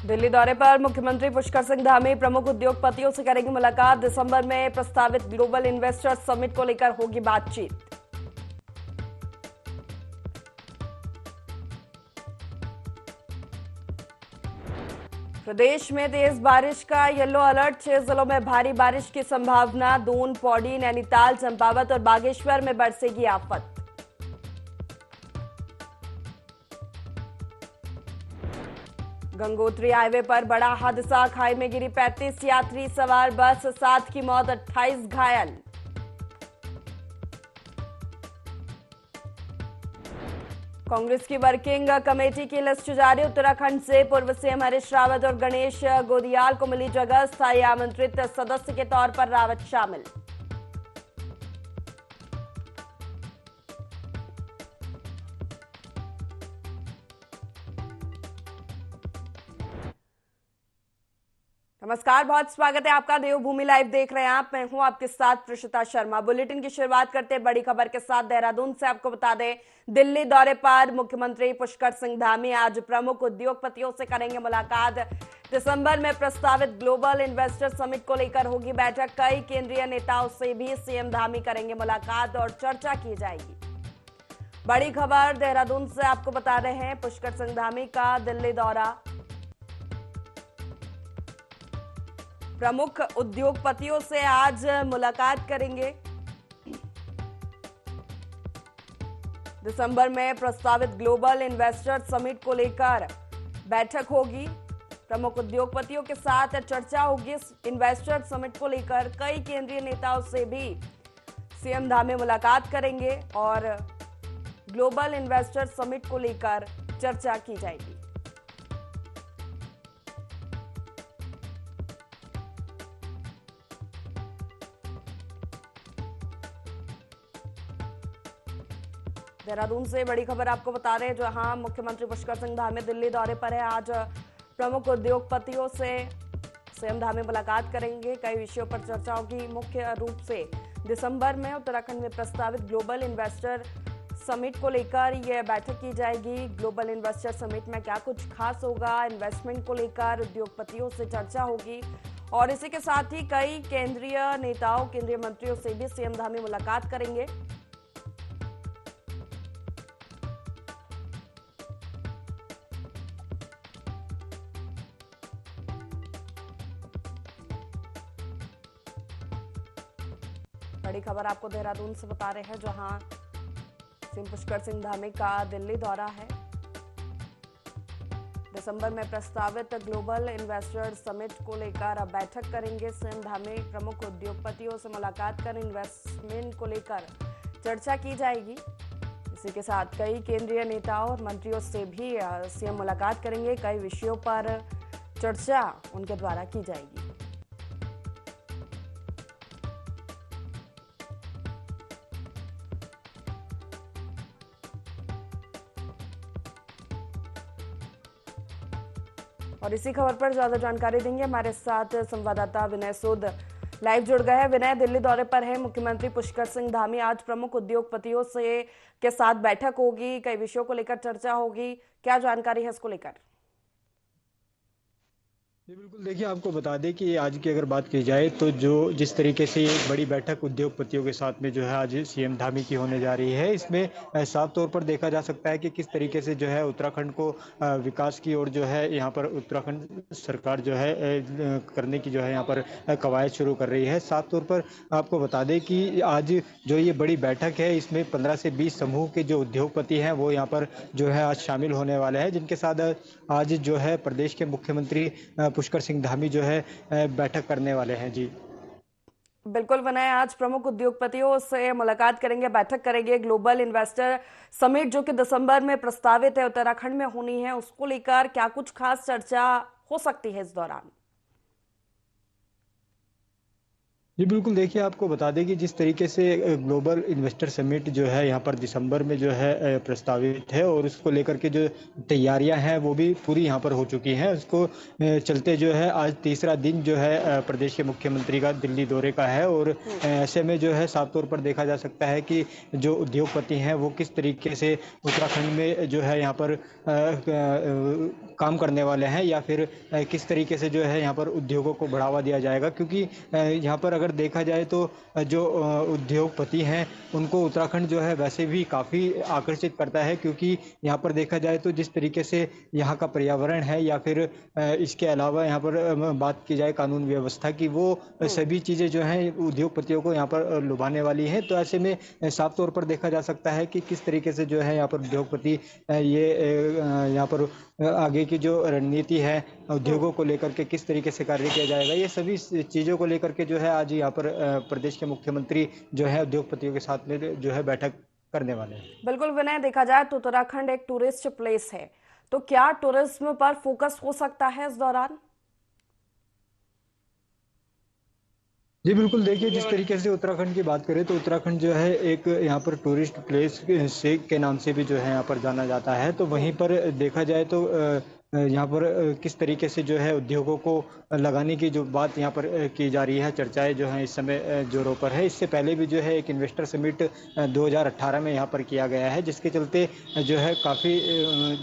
दिल्ली दौरे पर मुख्यमंत्री पुष्कर सिंह धामी प्रमुख उद्योगपतियों से करेंगे मुलाकात। दिसंबर में प्रस्तावित ग्लोबल इन्वेस्टर्स समिट को लेकर होगी बातचीत। प्रदेश में तेज बारिश का येलो अलर्ट, 6 जिलों में भारी बारिश की संभावना। दून, पौड़ी, नैनीताल, चंपावत और बागेश्वर में बरसेगी आफत। गंगोत्री हाईवे पर बड़ा हादसा, खाई में गिरी 35 यात्री सवार बस, 7 की मौत, 28 घायल। कांग्रेस की वर्किंग कमेटी की लिस्ट जारी, उत्तराखंड से पूर्व सीएम हरीश रावत और गणेश गोदियाल को मिली जगह, स्थायी आमंत्रित सदस्य के तौर पर रावत शामिल। नमस्कार, बहुत स्वागत है आपका। देवभूमि लाइव देख रहे हैं आप। मैं हूं आपके साथ प्रशिता शर्मा। बुलेटिन की शुरुआत करते हैं बड़ी खबर के साथ। देहरादून से आपको बता दें, दिल्ली दौरे पर मुख्यमंत्री पुष्कर सिंह धामी आज प्रमुख उद्योगपतियों से करेंगे मुलाकात। दिसंबर में प्रस्तावित ग्लोबल इन्वेस्टर समिट को लेकर होगी बैठक। कई केंद्रीय नेताओं से भी सीएम धामी करेंगे मुलाकात और चर्चा की जाएगी। बड़ी खबर देहरादून से आपको बता रहे हैं, पुष्कर सिंह धामी का दिल्ली दौरा। प्रमुख उद्योगपतियों से आज मुलाकात करेंगे। दिसंबर में प्रस्तावित ग्लोबल इन्वेस्टर समिट को लेकर बैठक होगी। प्रमुख उद्योगपतियों के साथ चर्चा होगी। इन्वेस्टर समिट को लेकर कई केंद्रीय नेताओं से भी सीएम धामी मुलाकात करेंगे और ग्लोबल इन्वेस्टर समिट को लेकर चर्चा की जाएगी। देहरादून से बड़ी खबर आपको बता रहे हैं, जहां मुख्यमंत्री पुष्कर सिंह धामी दिल्ली दौरे पर है। आज प्रमुख उद्योगपतियों से सीएम धामी मुलाकात करेंगे। कई विषयों पर चर्चा होगी। मुख्य रूप से दिसंबर में उत्तराखंड में प्रस्तावित ग्लोबल इन्वेस्टर समिट को लेकर यह बैठक की जाएगी। ग्लोबल इन्वेस्टर समिट में क्या कुछ खास होगा, इन्वेस्टमेंट को लेकर उद्योगपतियों से चर्चा होगी और इसी के साथ ही कई केंद्रीय नेताओं, केंद्रीय मंत्रियों से भी सीएम धामी मुलाकात करेंगे। बड़ी खबर आपको देहरादून से बता रहे हैं, जहां सीएम पुष्कर सिंह धामी का दिल्ली दौरा है। दिसंबर में प्रस्तावित ग्लोबल इन्वेस्टर समिट को लेकर अब बैठक करेंगे सीएम धामी। प्रमुख उद्योगपतियों से मुलाकात कर इन्वेस्टमेंट को लेकर चर्चा की जाएगी। इसी के साथ कई केंद्रीय नेताओं और मंत्रियों से भी सीएम मुलाकात करेंगे। कई विषयों पर चर्चा उनके द्वारा की जाएगी। और इसी खबर पर ज्यादा जानकारी देंगे हमारे साथ संवाददाता विनय सूद लाइव जुड़ गए हैं। विनय, दिल्ली दौरे पर है मुख्यमंत्री पुष्कर सिंह धामी। आज प्रमुख उद्योगपतियों से के साथ बैठक होगी, कई विषयों को लेकर चर्चा होगी। क्या जानकारी है इसको लेकर? जी बिल्कुल, देखिए आपको बता दें कि आज की अगर बात की जाए तो जिस तरीके से एक बड़ी बैठक उद्योगपतियों के साथ में जो है आज सीएम धामी की होने जा रही है, इसमें साफ तौर पर देखा जा सकता है कि किस तरीके से जो है उत्तराखंड को विकास की ओर जो है यहाँ पर उत्तराखंड सरकार जो है करने की जो है यहाँ पर कवायद शुरू कर रही है। साफ तौर पर आपको बता दें कि आज जो ये बड़ी बैठक है, इसमें 15 से 20 समूह के जो उद्योगपति हैं वो यहाँ पर जो है आज शामिल होने वाले हैं, जिनके साथ आज जो है प्रदेश के मुख्यमंत्री पुष्कर सिंह धामी जो है बैठक करने वाले हैं। जी बिल्कुल विनय, आज प्रमुख उद्योगपतियों से मुलाकात करेंगे, बैठक करेंगे। ग्लोबल इन्वेस्टर समिट जो कि दिसंबर में प्रस्तावित है, उत्तराखंड में होनी है, उसको लेकर क्या कुछ खास चर्चा हो सकती है इस दौरान? जी बिल्कुल, देखिए आपको बता दें कि जिस तरीके से ग्लोबल इन्वेस्टर समिट जो है यहाँ पर दिसंबर में जो है प्रस्तावित है और उसको लेकर के जो तैयारियां हैं वो भी पूरी यहाँ पर हो चुकी हैं। उसको चलते जो है आज तीसरा दिन जो है प्रदेश के मुख्यमंत्री का दिल्ली दौरे का है और ऐसे में जो है साफ तौर पर देखा जा सकता है कि जो उद्योगपति हैं वो किस तरीके से उत्तराखंड में जो है यहाँ पर काम करने वाले हैं या फिर किस तरीके से जो है यहाँ पर उद्योगों को बढ़ावा दिया जाएगा, क्योंकि यहाँ पर अगर देखा जाए तो जो उद्योगपति हैं उनको उत्तराखंड जो है वैसे भी काफ़ी आकर्षित करता है, क्योंकि यहाँ पर देखा जाए तो जिस तरीके से यहाँ का पर्यावरण है या फिर इसके अलावा यहाँ पर बात की जाए कानून व्यवस्था की, वो सभी चीज़ें जो हैं उद्योगपतियों को यहाँ पर लुभाने वाली हैं। तो ऐसे में साफ तौर पर देखा जा सकता है कि किस तरीके से जो है यहाँ पर उद्योगपति ये यहाँ पर आगे की जो रणनीति है उद्योगों को लेकर के किस तरीके से कार्य किया जाएगा, ये सभी चीज़ों को लेकर के जो है आज यहाँ पर प्रदेश के मुख्यमंत्री जो है उद्योगपतियों के साथ में जो है बैठक करने वाले हैं। बिल्कुल विनय, देखा जाए तो उत्तराखंड एक टूरिस्ट प्लेस है, तो क्या टूरिज्म पर फोकस हो सकता है इस दौरान? जी बिल्कुल, देखिए जिस तरीके से उत्तराखंड की बात करें तो उत्तराखंड जो है एक यहाँ पर टूरिस्ट प्लेस से के नाम से भी जो है यहाँ पर जाना जाता है। तो वहीं पर देखा जाए तो यहाँ पर किस तरीके से जो है उद्योगों को लगाने की जो बात यहाँ पर की जा रही है, चर्चाएं जो हैं इस समय जोरों पर है। इससे पहले भी जो है एक इन्वेस्टर समिट 2018 में यहाँ पर किया गया है, जिसके चलते जो है काफ़ी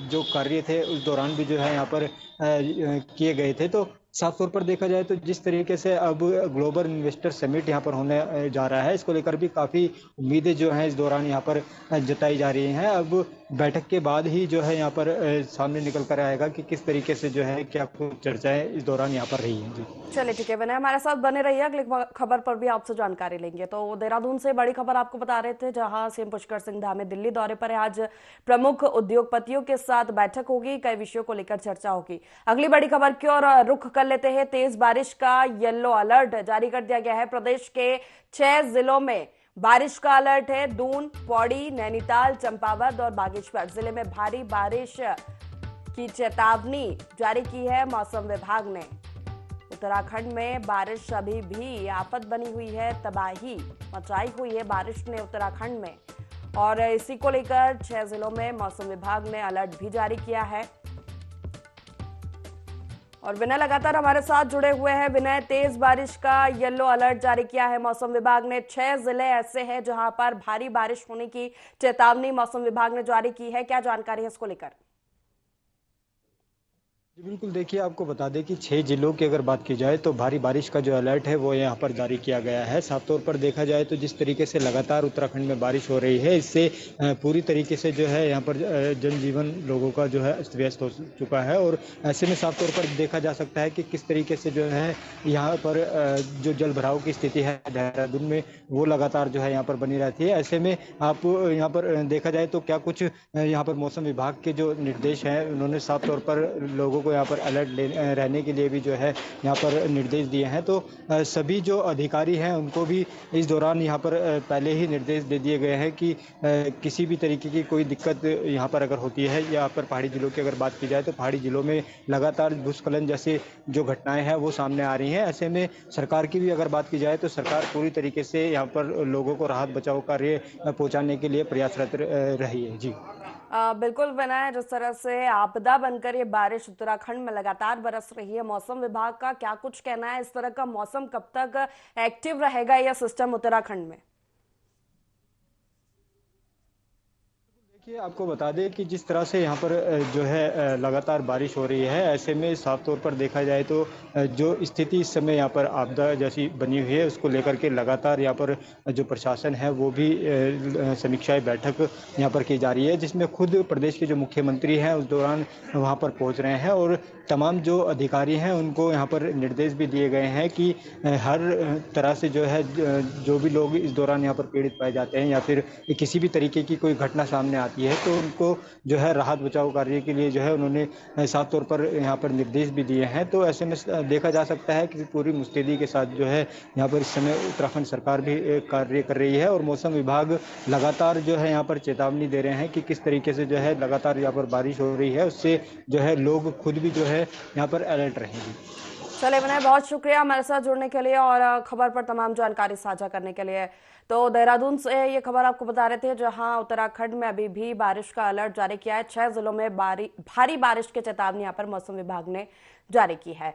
जो कार्य थे उस दौरान भी जो है यहाँ पर किए गए थे। तो साफ तौर पर देखा जाए तो जिस तरीके से अब ग्लोबल इन्वेस्टर समिट यहाँ पर होने जा रहा है, इसको लेकर भी काफ़ी उम्मीदें जो हैं इस दौरान यहाँ पर जताई जा रही हैं। अब बैठक के बाद ही जो है यहाँ पर सामने निकल कर आएगा कि किस तरीके से जो है क्या कुछ चर्चाएं इस दौरान यहाँ पर रही हैं। जी चलिए ठीक है विनय, हमारे साथ बने रहिए, अगली खबर पर भी आपसे जानकारी लेंगे। तो देहरादून से बड़ी खबर आपको बता रहे थे, जहां सीएम पुष्कर सिंह धामी दिल्ली दौरे पर है। आज प्रमुख उद्योगपतियों के साथ बैठक होगी, कई विषयों को लेकर चर्चा होगी। अगली बड़ी खबर की ओर रुख कर लेते हैं। तेज बारिश का येलो अलर्ट जारी कर दिया गया है। प्रदेश के 6 जिलों में बारिश का अलर्ट है। दून, पौड़ी, नैनीताल, चंपावत और बागेश्वर जिले में भारी बारिश की चेतावनी जारी की है मौसम विभाग ने। उत्तराखंड में बारिश अभी भी आफत बनी हुई है, तबाही मचाई हुई है बारिश ने उत्तराखंड में, और इसी को लेकर 6 जिलों में मौसम विभाग ने अलर्ट भी जारी किया है। और विनय लगातार हमारे साथ जुड़े हुए हैं। विनय, तेज बारिश का येलो अलर्ट जारी किया है मौसम विभाग ने। 6 जिले ऐसे हैं जहां पर भारी बारिश होने की चेतावनी मौसम विभाग ने जारी की है, क्या जानकारी है इसको लेकर? जी बिल्कुल, देखिए आपको बता दें कि 6 जिलों की अगर बात की जाए तो भारी बारिश का जो अलर्ट है वो यहाँ पर जारी किया गया है। साफ तौर पर देखा जाए तो जिस तरीके से लगातार उत्तराखंड में बारिश हो रही है, इससे पूरी तरीके से जो है यहाँ पर जनजीवन लोगों का जो है अस्त व्यस्त हो चुका है। और ऐसे में साफ तौर पर देखा जा सकता है कि किस तरीके से जो है यहाँ पर जो जल भराव की स्थिति है देहरादून में वो लगातार जो है यहाँ पर बनी रहती है। ऐसे में आप यहाँ पर देखा जाए तो क्या कुछ यहाँ पर मौसम विभाग के जो निर्देश हैं उन्होंने साफ तौर पर लोगों को यहाँ पर अलर्ट रहने के लिए भी जो है यहाँ पर निर्देश दिए हैं। तो सभी जो अधिकारी हैं उनको भी इस दौरान यहाँ पर पहले ही निर्देश दे दिए गए हैं कि किसी भी तरीके की कोई दिक्कत यहाँ पर अगर होती है, यहाँ पर पहाड़ी जिलों की अगर बात की जाए तो पहाड़ी जिलों में लगातार भूस्खलन जैसे जो घटनाएं हैं वो सामने आ रही हैं। ऐसे में सरकार की भी अगर बात की जाए तो सरकार पूरी तरीके से यहाँ पर लोगों को राहत बचाव कार्य पहुँचाने के लिए प्रयासरत रही है। जी बिल्कुल विनय, जिस तरह से आपदा बनकर ये बारिश उत्तराखंड में लगातार बरस रही है, मौसम विभाग का क्या कुछ कहना है? इस तरह का मौसम कब तक एक्टिव रहेगा यह सिस्टम उत्तराखंड में? देखिए आपको बता दें कि जिस तरह से यहाँ पर जो है लगातार बारिश हो रही है, ऐसे में साफ तौर पर देखा जाए तो जो स्थिति इस समय यहाँ पर आपदा जैसी बनी हुई है उसको लेकर के लगातार यहाँ पर जो प्रशासन है वो भी समीक्षाएं बैठक यहाँ पर की जा रही है, जिसमें खुद प्रदेश के जो मुख्यमंत्री हैं उस दौरान वहाँ पर पहुँच रहे हैं और तमाम जो अधिकारी हैं उनको यहाँ पर निर्देश भी दिए गए हैं कि हर तरह से जो है जो भी लोग इस दौरान यहाँ पर पीड़ित पाए जाते हैं या फिर किसी भी तरीके की कोई घटना सामने आती है तो उनको जो है राहत बचाव कार्य के लिए जो है उन्होंने साफ तौर पर यहाँ पर निर्देश भी दिए हैं। तो ऐसे में देखा जा सकता है कि पूरी मुस्तैदी के साथ जो है यहाँ पर इस समय उत्तराखंड सरकार भी कार्य कर रही है और मौसम विभाग लगातार जो है यहाँ पर चेतावनी दे रहे हैं कि किस तरीके से जो है लगातार यहाँ पर बारिश हो रही है, उससे जो है लोग खुद भी जो है यहाँ पर अलर्ट रहेंगे। चले विनय, बहुत शुक्रिया हमारे साथ जुड़ने के लिए और खबर पर तमाम जानकारी साझा करने के लिए। तो देहरादून से ये खबर आपको बता रहे थे, जहां उत्तराखंड में अभी भी बारिश का अलर्ट जारी किया है। 6 जिलों में भारी बारिश की चेतावनी यहाँ पर मौसम विभाग ने जारी की है।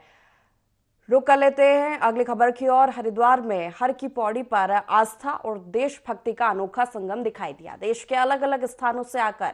रुक कर लेते हैं अगली खबर की ओर। हरिद्वार में हर की पौड़ी पर आस्था और देशभक्ति का अनोखा संगम दिखाई दिया। देश के अलग अलग स्थानों से आकर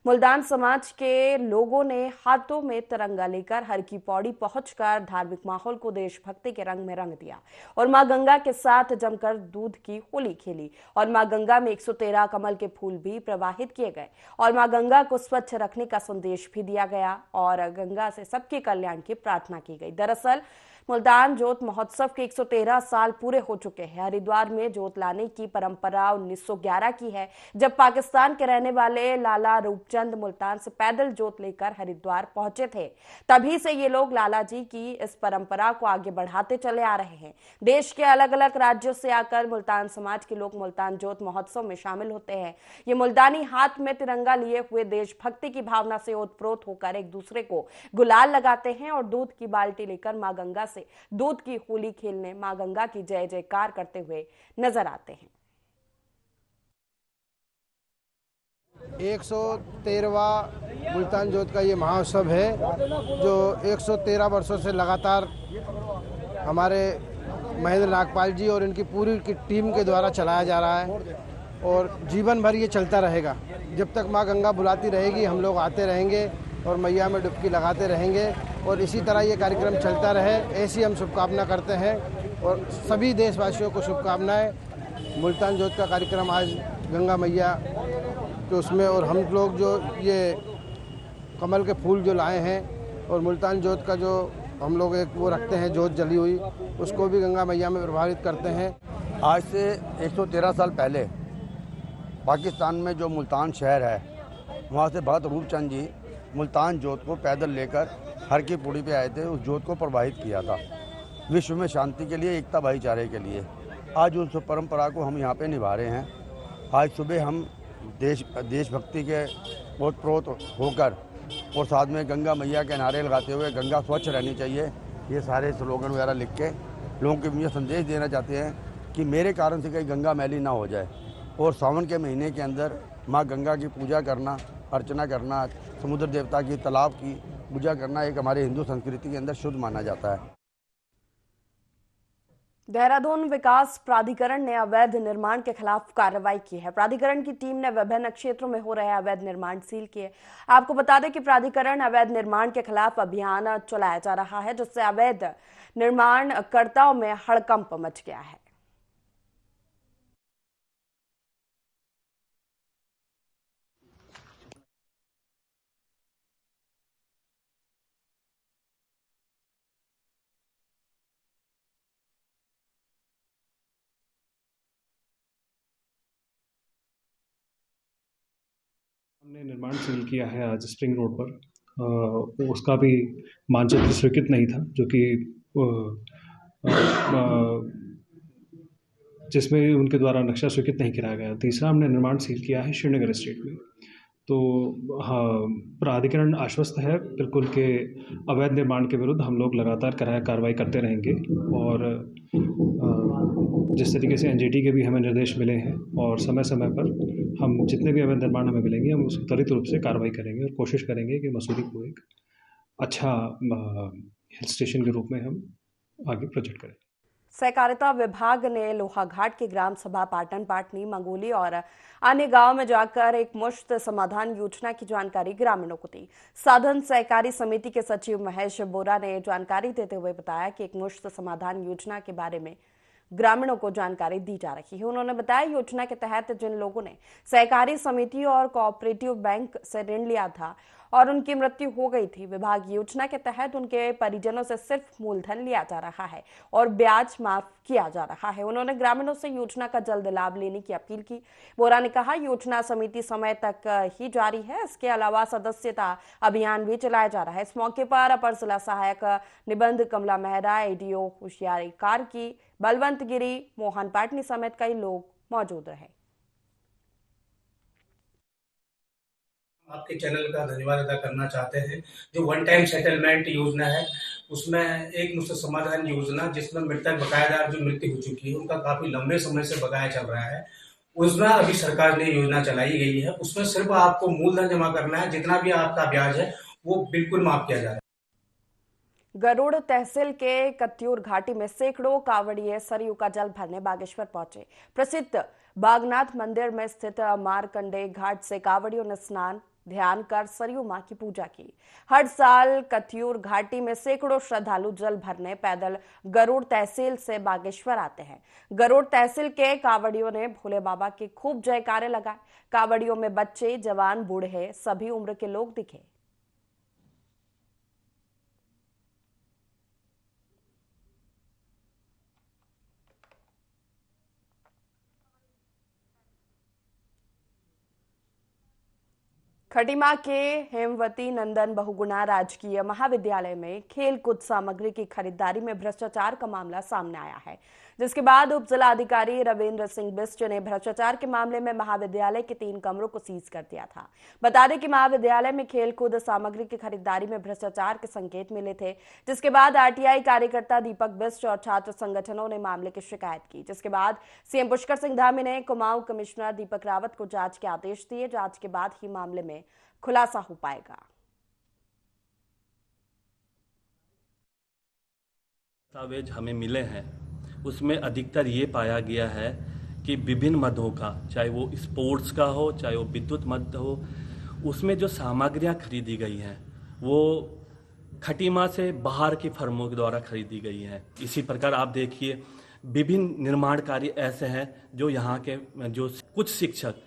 मुल्तान समाज के लोगों ने हाथों में तिरंगा लेकर हर की पौड़ी पहुंचकर धार्मिक माहौल को देशभक्ति के रंग में रंग दिया और मां गंगा के साथ जमकर दूध की होली खेली। और मां गंगा में 113 कमल के फूल भी प्रवाहित किए गए और मां गंगा को स्वच्छ रखने का संदेश भी दिया गया और गंगा से सबके कल्याण की प्रार्थना की गई। दरअसल मुल्तान जोत महोत्सव के 113 साल पूरे हो चुके हैं। हरिद्वार में जोत लाने की परंपरा 1911 की है, जब पाकिस्तान के रहने वाले लाला रूपचंद मुल्तान से पैदल जोत लेकर हरिद्वार पहुंचे थे। तभी से ये लोग लाला जी की इस परंपरा को आगे बढ़ाते चले आ रहे हैं। देश के अलग अलग राज्यों से आकर मुल्तान समाज के लोग मुल्तान जोत महोत्सव में शामिल होते हैं। ये मुल्तानी हाथ में तिरंगा लिए हुए देशभक्ति की भावना से ओतप्रोत होकर एक दूसरे को गुलाल लगाते हैं और दूध की बाल्टी लेकर मां गंगा से दूध की होली खेलने मां गंगा की जय जयकार करते हुए नजर आते हैं। 113वां मुल्तान जोत का ये महोत्सव है, जो 113 वर्षों से लगातार हमारे महेंद्र नागपाल जी और इनकी पूरी की टीम के द्वारा चलाया जा रहा है और जीवन भर ये चलता रहेगा। जब तक माँ गंगा बुलाती रहेगी हम लोग आते रहेंगे और मैया में डुबकी लगाते रहेंगे और इसी तरह ये कार्यक्रम चलता रहे, ऐसी हम शुभकामना करते हैं और सभी देशवासियों को शुभकामनाएं। मुल्तान जोत का कार्यक्रम आज गंगा मैया के उसमें, और हम लोग जो ये कमल के फूल जो लाए हैं और मुल्तान जोत का जो हम लोग एक वो रखते हैं जोत जली हुई, उसको भी गंगा मैया में प्रभावित करते हैं। आज से 113 साल पहले पाकिस्तान में जो मुल्तान शहर है, वहाँ से भगत रूपचंद जी मुल्तान जोत को पैदल लेकर हर की पौड़ी पे आए थे। उस जोत को प्रवाहित किया था विश्व में शांति के लिए, एकता भाईचारे के लिए। आज उस परंपरा को हम यहाँ पे निभा रहे हैं। आज सुबह हम देशभक्ति के ओतप्रोत होकर और साथ में गंगा मैया के नारे लगाते हुए गंगा स्वच्छ रहनी चाहिए, ये सारे स्लोगन वगैरह लिख के लोगों को ये संदेश देना चाहते हैं कि मेरे कारण से कहीं गंगा मैली ना हो जाए। और सावन के महीने के अंदर माँ गंगा की पूजा करना, अर्चना करना, समुद्र देवता की, तालाब की पूजा करना एक हमारे हिंदू संस्कृति के अंदर शुद्ध माना जाता है। देहरादून विकास प्राधिकरण ने अवैध निर्माण के खिलाफ कार्रवाई की है। प्राधिकरण की टीम ने विभिन्न क्षेत्रों में हो रहे अवैध निर्माण सील किए। आपको बता दें कि प्राधिकरण अवैध निर्माण के खिलाफ अभियान चलाया जा रहा है, जिससे अवैध निर्माणकर्ताओं में हड़कंप मच गया है। हमने निर्माण सील किया है आज स्प्रिंग रोड पर। उसका भी मानचित्र स्वीकृत नहीं था, जो कि जिसमें उनके द्वारा नक्शा स्वीकृत नहीं कराया गया। तीसरा, हमने निर्माण सील किया है श्रीनगर स्टेट में। तो हाँ, प्राधिकरण आश्वस्त है बिल्कुल कि अवैध निर्माण के विरुद्ध हम लोग लगातार कार्रवाई करते रहेंगे और जिस तरीके से एनजीटी के भी हमें निर्देश मिले हैं और समय समय पर हम जितने भी अवैध निर्माण हमें मिलेंगे हम उसको त्वरित रूप से कार्रवाई करेंगे और कोशिश करेंगे कि मसूरी को एक अच्छा हिल स्टेशन के रूप में हम आगे प्रोजेक्ट करें। सहकारिता विभाग ने लोहाघाट की ग्राम सभा पाटन पाटनी, मंगोली और अन्य गांव में जाकर एक मुश्त समाधान योजना की जानकारी ग्रामीणों को दी। साधन सहकारी समिति के सचिव महेश बोरा ने जानकारी देते हुए बताया कि एक मुश्त समाधान योजना के बारे में ग्रामीणों को जानकारी दी जा रही है। उन्होंने बताया योजना के तहत जिन लोगों ने सहकारी समिति और कोऑपरेटिव बैंक से ऋण लिया था और उनकी मृत्यु हो गई थी, विभाग योजना के तहत उनके परिजनों से सिर्फ मूलधन लिया जा रहा है और ब्याज माफ किया जा रहा है। उन्होंने ग्रामीणों से योजना का जल्द लाभ लेने की अपील की। बोरा ने कहा योजना समिति समय तक ही जारी है, इसके अलावा सदस्यता अभियान भी चलाया जा रहा है। इस मौके पर अपर जिला सहायक निबंध कमला मेहरा, एडीओ होशियारी कारकी, बलवंत गिरी, मोहन पाटनी समेत कई लोग मौजूद रहे। आपके चैनल का धन्यवाद अदा करना चाहते हैं। जो वन टाइम सेटलमेंट योजना है उसमें एक मुफ्त समाधान योजना जिसमें मृतक बकायेदार जो मृत्यु हो चुकी है उनका काफी लंबे समय से बकाया चल रहा है, उसमें अभी सरकार ने योजना चलाई गई है। उसमें सिर्फ आपको मूलधन जमा करना है, जितना भी आपका ब्याज है वो बिल्कुल माफ किया जा रहा है। गरुड़ तहसील के कत्यूर घाटी में सैकड़ों कांवड़िए सरयू का जल भरने बागेश्वर पहुंचे। प्रसिद्ध बागनाथ मंदिर में स्थित मारकंडे घाट से कांवड़ियों ने स्नान ध्यान कर सरयू मां की पूजा की। हर साल कत्यूर घाटी में सैकड़ों श्रद्धालु जल भरने पैदल गरुड़ तहसील से बागेश्वर आते हैं। गरुड़ तहसील के कांवड़ियों ने भोले बाबा के खूब जयकारे लगाए। कांवड़ियों में बच्चे, जवान, बूढ़े सभी उम्र के लोग दिखे। खटीमा के हेमवती नंदन बहुगुणा राजकीय महाविद्यालय में खेल कूद सामग्री की खरीदारी में भ्रष्टाचार का मामला सामने आया है, जिसके बाद उप जिला अधिकारी रविंद्र सिंह बिष्ट ने भ्रष्टाचार के मामले में महाविद्यालय के 3 कमरों को सीज कर दिया था। बता दें कि महाविद्यालय में खेल कूद सामग्री की खरीदारी में भ्रष्टाचार के संकेत मिले थे, जिसके बाद आरटीआई कार्यकर्ता दीपक बिष्ट और छात्र संगठनों ने मामले की शिकायत की, जिसके बाद सीएम पुष्कर सिंह धामी ने कुमाऊं कमिश्नर दीपक रावत को जांच के आदेश दिए। जांच के बाद ही मामले में खुलासा हो पाएगा। दस्तावेज हमें मिले हैं, उसमें अधिकतर ये पाया गया है कि विभिन्न मदों का, चाहे वो स्पोर्ट्स का हो, चाहे वो विद्युत मद हो, उसमें जो सामग्रियां खरीदी गई हैं वो खटीमा से बाहर की फर्मों के द्वारा खरीदी गई हैं। इसी प्रकार आप देखिए विभिन्न निर्माण कार्य ऐसे हैं जो यहाँ के जो कुछ शिक्षक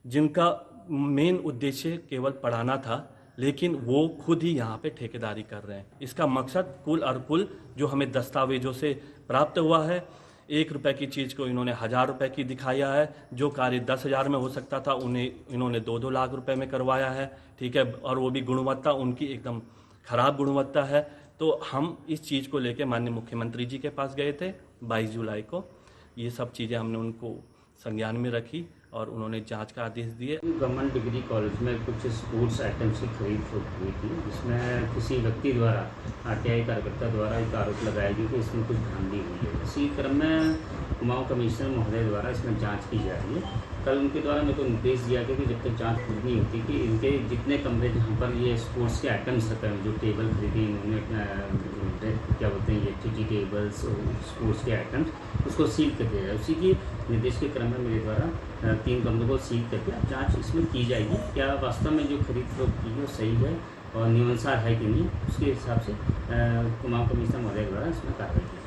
जिनका मेन उद्देश्य केवल पढ़ाना था, लेकिन वो खुद ही यहाँ पे ठेकेदारी कर रहे हैं। इसका मकसद कुल और कुल जो हमें दस्तावेजों से प्राप्त हुआ है, 1 रुपए की चीज़ को इन्होंने 1000 रुपए की दिखाया है। जो कार्य 10,000 में हो सकता था उन्हें इन्होंने 2-2 लाख रुपए में करवाया है। ठीक है, और वो भी गुणवत्ता उनकी एकदम खराब गुणवत्ता है। तो हम इस चीज़ को लेकर माननीय मुख्यमंत्री जी के पास गए थे 22 जुलाई को। ये सब चीज़ें हमने उनको संज्ञान में रखी और उन्होंने जांच का आदेश दिए। गवर्नमेंट डिग्री कॉलेज में कुछ स्पोर्ट्स आइटम्स की खरीद हुई थी, जिसमें किसी व्यक्ति द्वारा आरटीआई कार्यकर्ता द्वारा एक आरोप लगाया गया कि इसमें कुछ धांधली हुई है। इसी क्रम में कुमाऊं कमिश्नर महोदय द्वारा इसमें जांच की जा रही है। कल उनके द्वारा मेरे को निर्देश दिया गया कि जब तक जांच पूरी नहीं होती कि इनके जितने कमरे जहाँ पर ये स्पोर्ट्स के आइटम्स रहते हैं, जो टेबल खरीदी इन्होंने, क्या बोलते हैं, इलेक्ट्रिसिटी टेबल्स, स्पोर्ट्स के आइटम्स, उसको सील कर दिया जाए। उसी की निर्देश के क्रम में मेरे द्वारा 3 कमरों को सील करके अब जाँच इसमें की जाएगी, क्या वास्तव में जो खरीद फरोख्त की है वो सही है और नियमानुसार है कि नहीं। उसके हिसाब से कुमाऊं कमिश्नर महोदय द्वारा इसमें कार्रवाई की।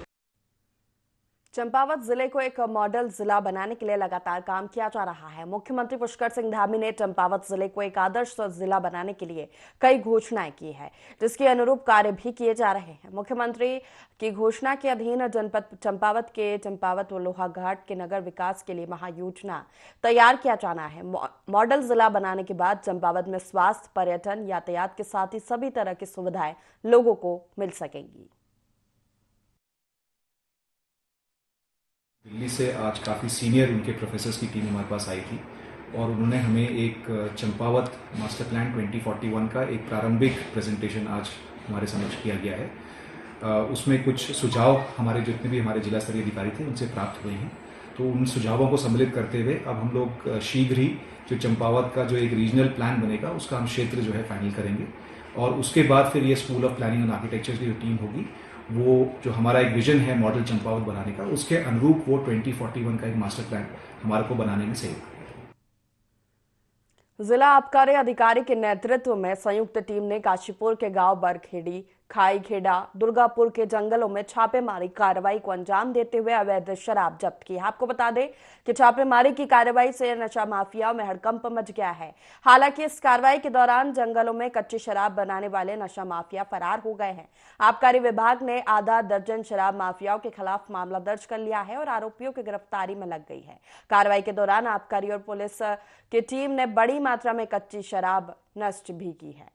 चंपावत जिले को एक मॉडल जिला बनाने के लिए लगातार काम किया जा रहा है। मुख्यमंत्री पुष्कर सिंह धामी ने चंपावत जिले को एक आदर्श जिला बनाने के लिए कई घोषणाएं की है, जिसके अनुरूप कार्य भी किए जा रहे हैं। मुख्यमंत्री की घोषणा के अधीन जनपद चंपावत के चंपावत लोहाघाट के नगर विकास के लिए महायोजना तैयार किया जाना है। मॉडल जिला बनाने के बाद चंपावत में स्वास्थ्य, पर्यटन, यातायात के साथ ही सभी तरह की सुविधाएं लोगों को मिल सकेंगी। दिल्ली से आज काफ़ी सीनियर उनके प्रोफेसर्स की टीम हमारे पास आई थी और उन्होंने हमें एक चंपावत मास्टर प्लान 2041 का एक प्रारंभिक प्रेजेंटेशन आज हमारे समक्ष किया गया है। उसमें कुछ सुझाव हमारे जितने भी हमारे जिला स्तरीय अधिकारी थे उनसे प्राप्त हुए हैं। तो उन सुझावों को सम्मिलित करते हुए अब हम लोग शीघ्र ही जो चंपावत का जो एक रीजनल प्लान बनेगा उसका हम क्षेत्र जो है फाइनल करेंगे और उसके बाद फिर ये school of planning and architecture की जो टीम होगी वो जो हमारा एक विजन है मॉडल चंपावत बनाने का, उसके अनुरूप वो 2041 का एक मास्टर प्लान हमारे को बनाने में सहयोग करेगा। जिला आबकारी अधिकारी के नेतृत्व में संयुक्त टीम ने काशीपुर के गांव बरखेड़ी, खाईखेड़ा, दुर्गापुर के जंगलों में छापेमारी कार्रवाई को अंजाम देते हुए अवैध शराब जब्त की। आपको बता दें कि छापेमारी की कार्रवाई से नशा माफियाओं में हड़कंप मच गया है। हालांकि इस कार्रवाई के दौरान जंगलों में कच्ची शराब बनाने वाले नशा माफिया फरार हो गए हैं। आबकारी विभाग ने आधा दर्जन शराब माफियाओं के खिलाफ मामला दर्ज कर लिया है और आरोपियों की गिरफ्तारी में लग गई है। कार्रवाई के दौरान आबकारी और पुलिस की टीम ने बड़ी मात्रा में कच्ची शराब नष्ट भी की है।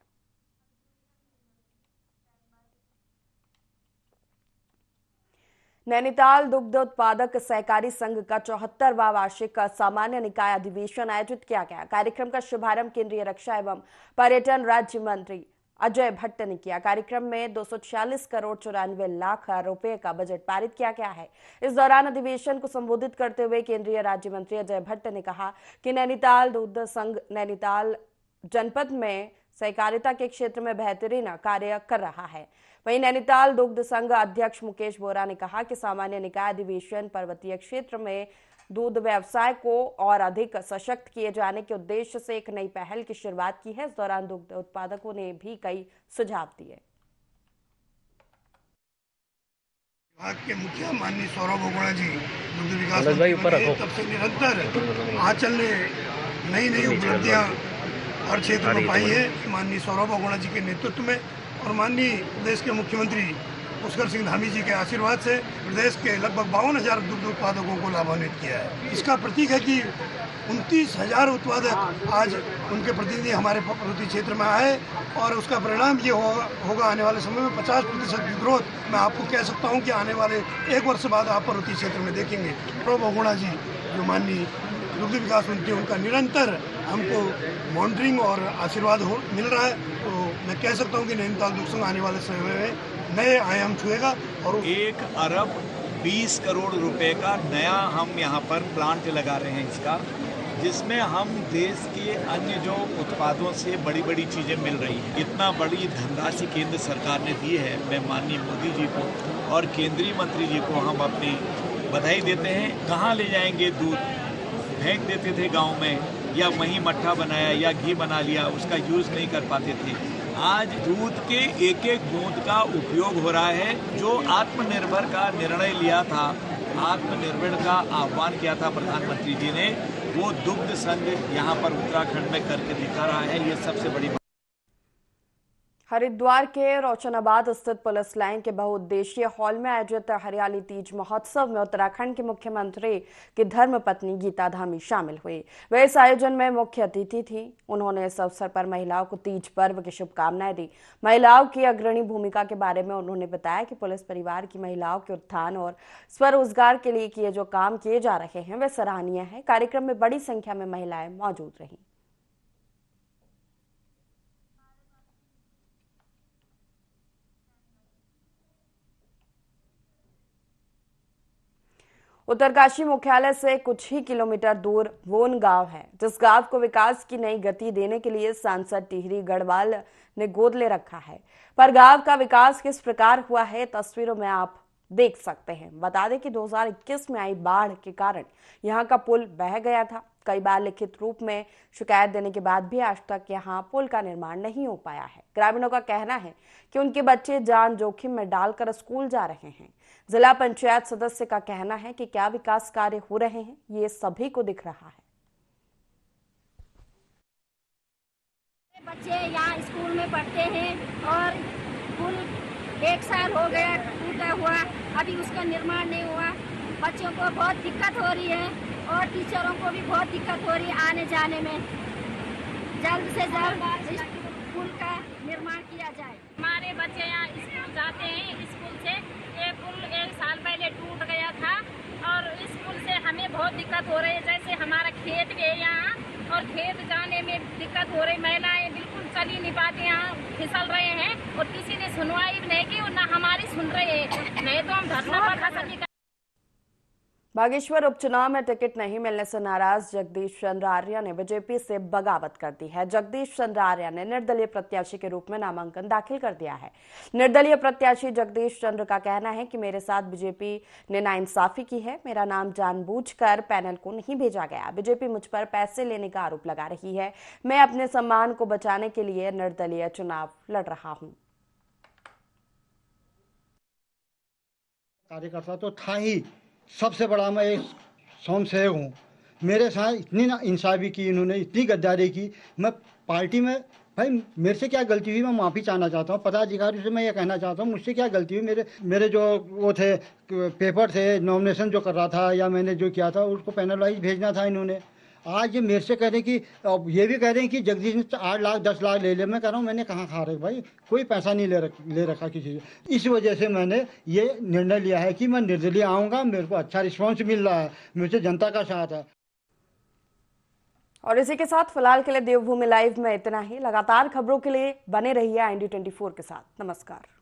नैनीताल दुग्ध उत्पादक सहकारी संघ का 74वां वार्षिक सामान्य निकाय अधिवेशन आयोजित किया गया। कार्यक्रम का शुभारंभ केंद्रीय रक्षा एवं पर्यटन राज्य मंत्री अजय भट्ट ने किया। कार्यक्रम में 246 करोड़ 94 लाख रुपए का बजट पारित किया गया है। इस दौरान अधिवेशन को संबोधित करते हुए केंद्रीय राज्य मंत्री अजय भट्ट ने कहा कि नैनीताल दुग्ध संघ नैनीताल जनपद में सहकारिता के क्षेत्र में बेहतरीन कार्य कर रहा है। वहीं नैनीताल दुग्ध संघ अध्यक्ष मुकेश बोरा ने कहा कि सामान्य निकाय अधिवेशन पर्वतीय क्षेत्र में दूध व्यवसाय को और अधिक सशक्त किए जाने के उद्देश्य से एक नई पहल की शुरुआत की है। इस दौरान दुग्ध उत्पादकों ने भी कई सुझाव दिए। विभाग के मुखिया माननीय सौरभ बोगड़ा जी दुग्ध विकास मंत्री तब से निरंतर आंचल ने नई उपलब्धियां हर क्षेत्र में पाई है। माननीय सौरभ बोगड़ा जी के नेतृत्व में और माननीय प्रदेश के मुख्यमंत्री पुष्कर सिंह धामी जी के आशीर्वाद से प्रदेश के लगभग 52,000 दुग्ध उत्पादकों को लाभान्वित किया है। इसका प्रतीक है कि 29,000 उत्पादक आज उनके प्रतिनिधि हमारे पर्वतीय क्षेत्र में आए और उसका परिणाम ये होगा आने वाले समय में 50% की ग्रोथ मैं आपको कह सकता हूँ कि आने वाले 1 वर्ष बाद आप पर्वतीय क्षेत्र में देखेंगे। सौरभ बोगड़ा जी जो माननीय दुग्ध विकास मंत्री उनका निरंतर हमको मॉनिटरिंग और आशीर्वाद मिल रहा है, तो मैं कह सकता हूँ कि नैनीताल दुग्ध संघ आने वाले समय में नए आयाम छुएगा। और 1 अरब 20 करोड़ रुपए का नया हम यहाँ पर प्लांट लगा रहे हैं इसका, जिसमें हम देश के अन्य जो उत्पादों से बड़ी चीज़ें मिल रही हैं। इतना बड़ी धनराशि केंद्र सरकार ने दी है। मैं माननीय मोदी जी को और केंद्रीय मंत्री जी को हम अपनी बधाई देते हैं। कहाँ ले जाएंगे दूध? फेंक देते थे गांव में या वहीं मट्ठा बनाया या घी बना लिया, उसका यूज़ नहीं कर पाते थे। आज दूध के एक बूंद का उपयोग हो रहा है। जो आत्मनिर्भर का निर्णय लिया था, आत्मनिर्भर का आह्वान किया था प्रधानमंत्री जी ने, वो दुग्ध संघ यहाँ पर उत्तराखंड में करके दिखा रहा है। ये सबसे बड़ी हरिद्वार के रोशनाबाद स्थित पुलिस लाइन के बहुउद्देशीय हॉल में आयोजित हरियाली तीज महोत्सव में उत्तराखंड के मुख्यमंत्री की धर्मपत्नी गीता धामी शामिल हुई। वे इस आयोजन में मुख्य अतिथि थी। उन्होंने इस अवसर पर महिलाओं को तीज पर्व की शुभकामनाएं दी। महिलाओं की अग्रणी भूमिका के बारे में उन्होंने बताया कि पुलिस परिवार की महिलाओं के उत्थान और स्वरोजगार के लिए किए जो काम किए जा रहे हैं वे सराहनीय है। कार्यक्रम में बड़ी संख्या में महिलाएं मौजूद रहीं। उत्तरकाशी मुख्यालय से कुछ ही किलोमीटर दूर वोन गांव है, जिस गांव को विकास की नई गति देने के लिए सांसद टिहरी गढ़वाल ने गोद ले रखा है। पर गांव का विकास किस प्रकार हुआ है तस्वीरों में आप देख सकते हैं। बता दें कि 2021 में आई बाढ़ के कारण यहां का पुल बह गया था। कई बार लिखित रूप में शिकायत देने के बाद भी आज तक यहां पुल का निर्माण नहीं हो पाया है। ग्रामीणों का कहना है कि उनके बच्चे जान जोखिम में डालकर स्कूल जा रहे हैं। जिला पंचायत सदस्य का कहना है कि क्या विकास कार्य हो रहे हैं, ये सभी को दिख रहा है। बच्चे यहाँ स्कूल में पढ़ते हैं और पुल 1 साल हो गया टूटा हुआ, अभी उसका निर्माण नहीं हुआ। बच्चों को बहुत दिक्कत हो रही है और टीचरों को भी बहुत दिक्कत हो रही है आने जाने में। जल्द से जल्द इस पुल का निर्माण किया जाए। हमारे बच्चे यहाँ स्कूल जाते हैं, स्कूल से ये पुल 1 साल पहले टूट गया था और इस पुल से हमें बहुत दिक्कत हो रही है। जैसे हमारा खेत भी है यहाँ और खेत जाने में दिक्कत हो रही, महिलाएं बिल्कुल चल ही नहीं पाती, यहाँ फिसल रहे हैं और किसी ने सुनवाई भी नहीं की और न हमारी सुन रहे हैं। नहीं तो हम धरना प्रदर्शन। बागेश्वर उपचुनाव में टिकट नहीं मिलने से नाराज जगदीश चंद्र आर्य ने बीजेपी से बगावत कर दी है। जगदीश चंद्र आर्य ने निर्दलीय प्रत्याशी के रूप में नामांकन दाखिल कर दिया है। निर्दलीय प्रत्याशी जगदीश चंद्र का कहना है कि मेरे साथ बीजेपी ने नाइंसाफी की है। मेरा नाम जानबूझकर पैनल को नहीं भेजा गया। बीजेपी मुझ पर पैसे लेने का आरोप लगा रही है। मैं अपने सम्मान को बचाने के लिए निर्दलीय चुनाव लड़ रहा हूँ। कार्यकर्ता तो था ही, सबसे बड़ा मैं एक स्वयंसेवक हूँ। मेरे साथ इतनी ना इंसाफी की इन्होंने, इतनी गद्दारी की। मैं पार्टी में भाई मेरे से क्या गलती हुई मैं माफ़ी चाहना चाहता हूँ। पदाधिकारी से मैं ये कहना चाहता हूँ मुझसे क्या गलती हुई। मेरे जो वो थे पेपर थे, नॉमिनेशन जो कर रहा था या मैंने जो किया था उसको पैनल वाइज भेजना था इन्होंने। आज ये मेरे से कह रहे हैं कि अब ये भी कह रहे हैं कि जगदीश ने 8 लाख 10 लाख ले मैं कह रहा हूँ मैंने कहाँ खा रहे भाई, कोई पैसा नहीं ले रखा किसी से। इस वजह से मैंने ये निर्णय लिया है कि मैं निर्दलीय आऊँगा। मेरे को अच्छा रिस्पॉन्स मिल रहा है, मुझे जनता का साथ है। और इसी के साथ फिलहाल के लिए देवभूमि लाइव में इतना ही। लगातार खबरों के लिए बने रहिए IND24 के साथ। नमस्कार।